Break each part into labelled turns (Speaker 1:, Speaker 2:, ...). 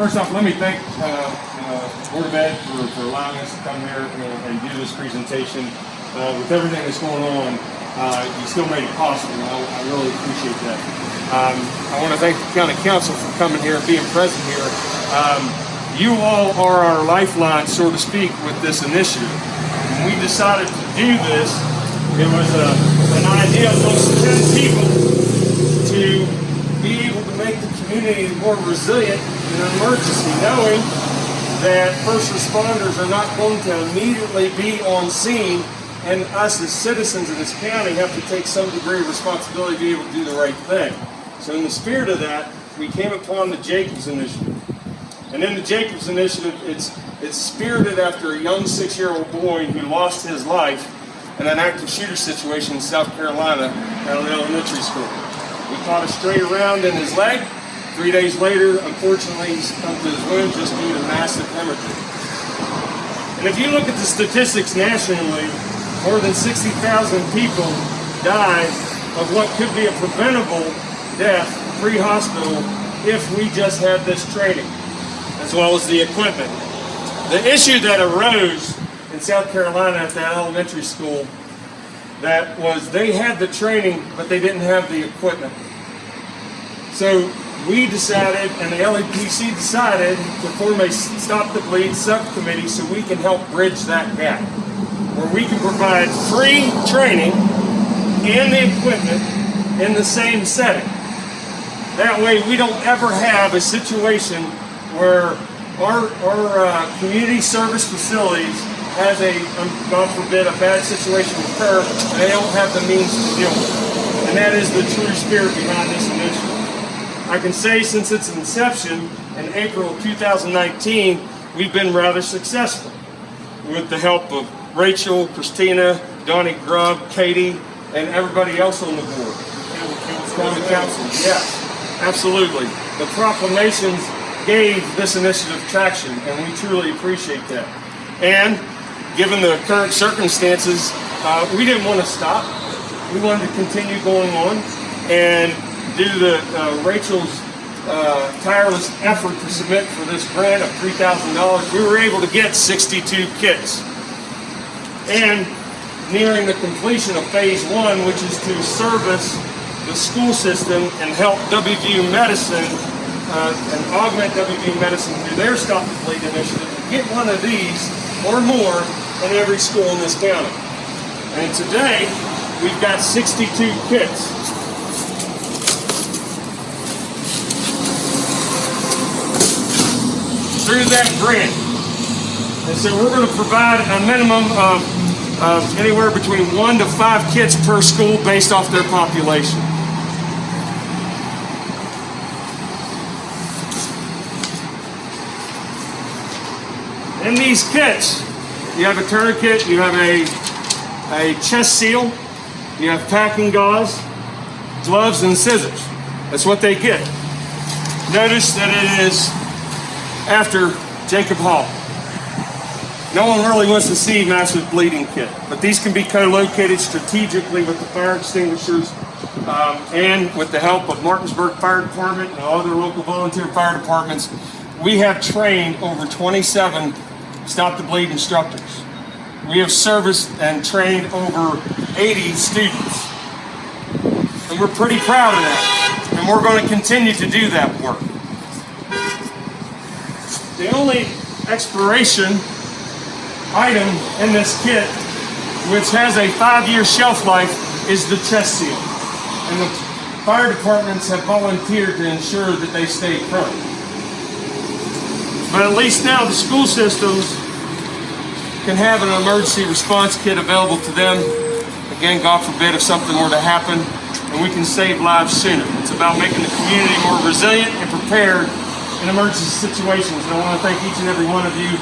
Speaker 1: First off, let me thank Board of Ed for allowing us to come here and do this presentation. With everything that's going on, you still made it possible. I really appreciate that. I want to thank the County Council for coming here and being present here. You all are our lifeline, so to speak, with this initiative. When we decided to do this, it was an idea amongst 10 people to be able to make the community more resilient in an emergency, knowing that first responders are not going to immediately be on scene, and us as citizens of this county have to take some degree of responsibility to be able to do the right thing. So in the spirit of that, we came upon the Jacobs Initiative. And in the Jacobs Initiative, it's spirited after a young 6-year-old boy who lost his life in an active shooter situation in South Carolina at an elementary school. We caught a stray round in his leg. 3 days later, unfortunately, he succumbed to his wound just due to massive hemorrhage. And if you look at the statistics nationally, more than 60,000 people die of what could be a preventable death pre-hospital if we just had this training, as well as the equipment. The issue that arose in South Carolina at that elementary school, that was they had the training, but they didn't have the equipment. So we decided, and the LEPC decided, to form a Stop the Bleed subcommittee so we can help bridge that gap, where we can provide free training and the equipment in the same setting. That way we don't ever have a situation where our community service facilities has a, God forbid, a bad situation occur and they don't have the means to deal with it. And that is the true spirit behind this initiative. I can say since its inception in April of 2019, we've been rather successful with the help of Rachel, Christina, Donnie Grubb, Katie, and everybody else on the board. County Council, yes, absolutely. The proclamations gave this initiative traction, and we truly appreciate that. And given the current circumstances, we didn't want to stop. We wanted to continue going on, and due to Rachel's tireless effort to submit for this grant of $3,000, we were able to get 62 kits. And nearing the completion of phase 1, which is to service the school system and help WVU Medicine and augment WVU Medicine through their Stop the Bleed initiative, get one of these or more in every school in this county. And today, we've got 62 kits. Through that grant. And so we're going to provide a minimum of anywhere between 1 to 5 kits per school based off their population. In these kits, you have a tourniquet, you have a chest seal, you have packing gauze, gloves, and scissors. That's what they get. Notice that it is after Jacob Hall. No one really wants to see massive bleeding kit, but these can be co-located strategically with the fire extinguishers and with the help of Martinsburg Fire Department and other local volunteer fire departments. We have trained over 27 Stop the Bleed instructors. We have serviced and trained over 80 students. And we're pretty proud of that. And we're going to continue to do that work. The only expiration item in this kit, which has a 5-year shelf life, is the chest seal. And the fire departments have volunteered to ensure that they stay current. But at least now the school systems can have an emergency response kit available to them. Again, God forbid if something were to happen, and we can save lives sooner. It's about making the community more resilient and prepared in emergency situations. And I want to thank each and every one of you,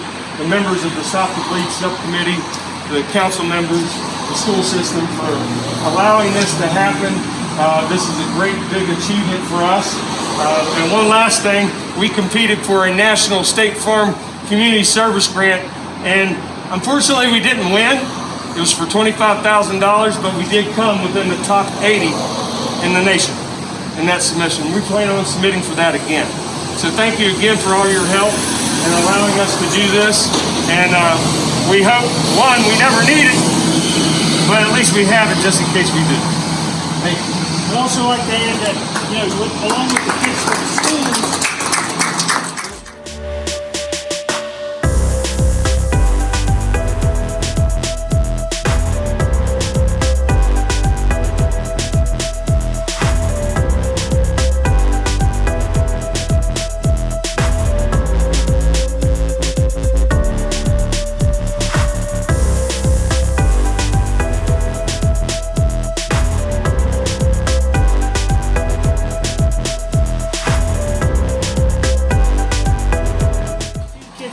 Speaker 1: the members of the Stop the Bleed subcommittee, the council members, the school system, for allowing this to happen. This is a great big achievement for us. And one last thing, we competed for a national State Farm Community Service Grant, and unfortunately we didn't win. It was for $25,000, but we did come within the top 80 in the nation in that submission. We plan on submitting for that again. So thank you again for all your help and allowing us to do this. And we hope, one, we never need it, but at least we have it just in case we do. Thank you.
Speaker 2: I'd also like to add that, along with the kids from the schools,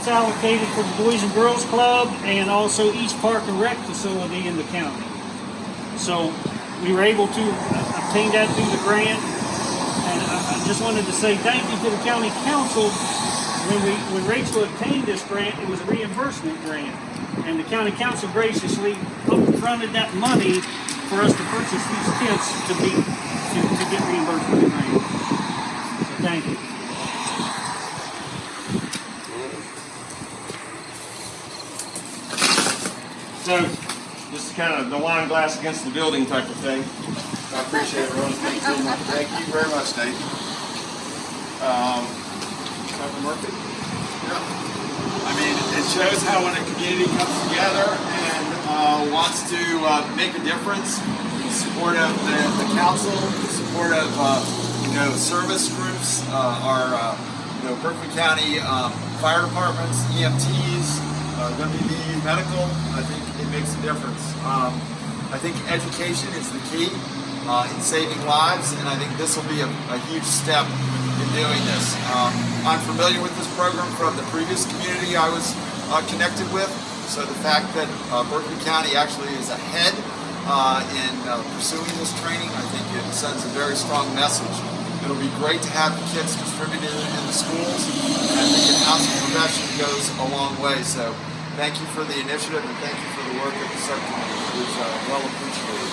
Speaker 2: allocated for the Boys and Girls Club and also each park and rec facility in the county. So we were able to obtain that through the grant, and I just wanted to say thank you to the county council. When Rachel obtained this grant, it was a reimbursement grant, and the county council graciously upfronted that money for us to purchase these kits to get reimbursed for the grant. So thank you.
Speaker 1: So, this is kind of the wine glass against the building type of thing. I appreciate it, Ron.
Speaker 3: Thank you very much, Nate. Dr. Murphy? Yeah. I mean, it shows how when a community comes together and wants to make a difference, in support of the council, in support of service groups, our Berkeley County fire departments, EMTs, WVU medical, I think it makes a difference. I think education is the key in saving lives, and I think this will be a huge step in doing this. I'm familiar with this program from the previous community I was connected with, so the fact that Berkeley County actually is ahead in pursuing this training, I think it sends a very strong message. It'll be great to have the kits distributed in the schools, and I think an ounce of prevention goes a long way. So thank you for the initiative, and thank you for the work of the subcommittee. It was well appreciated.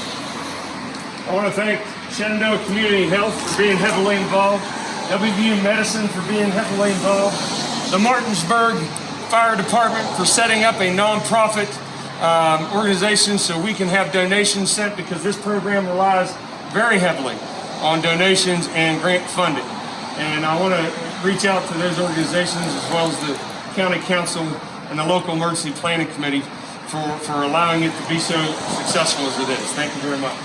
Speaker 1: I want to thank Shenandoah Community Health for being heavily involved, WVU Medicine for being heavily involved, the Martinsburg Fire Department for setting up a nonprofit organization so we can have donations sent, because this program relies very heavily on donations and grant funding. And I want to reach out to those organizations as well as the county council and the local emergency planning committee for allowing it to be so successful as it is. Thank you very much.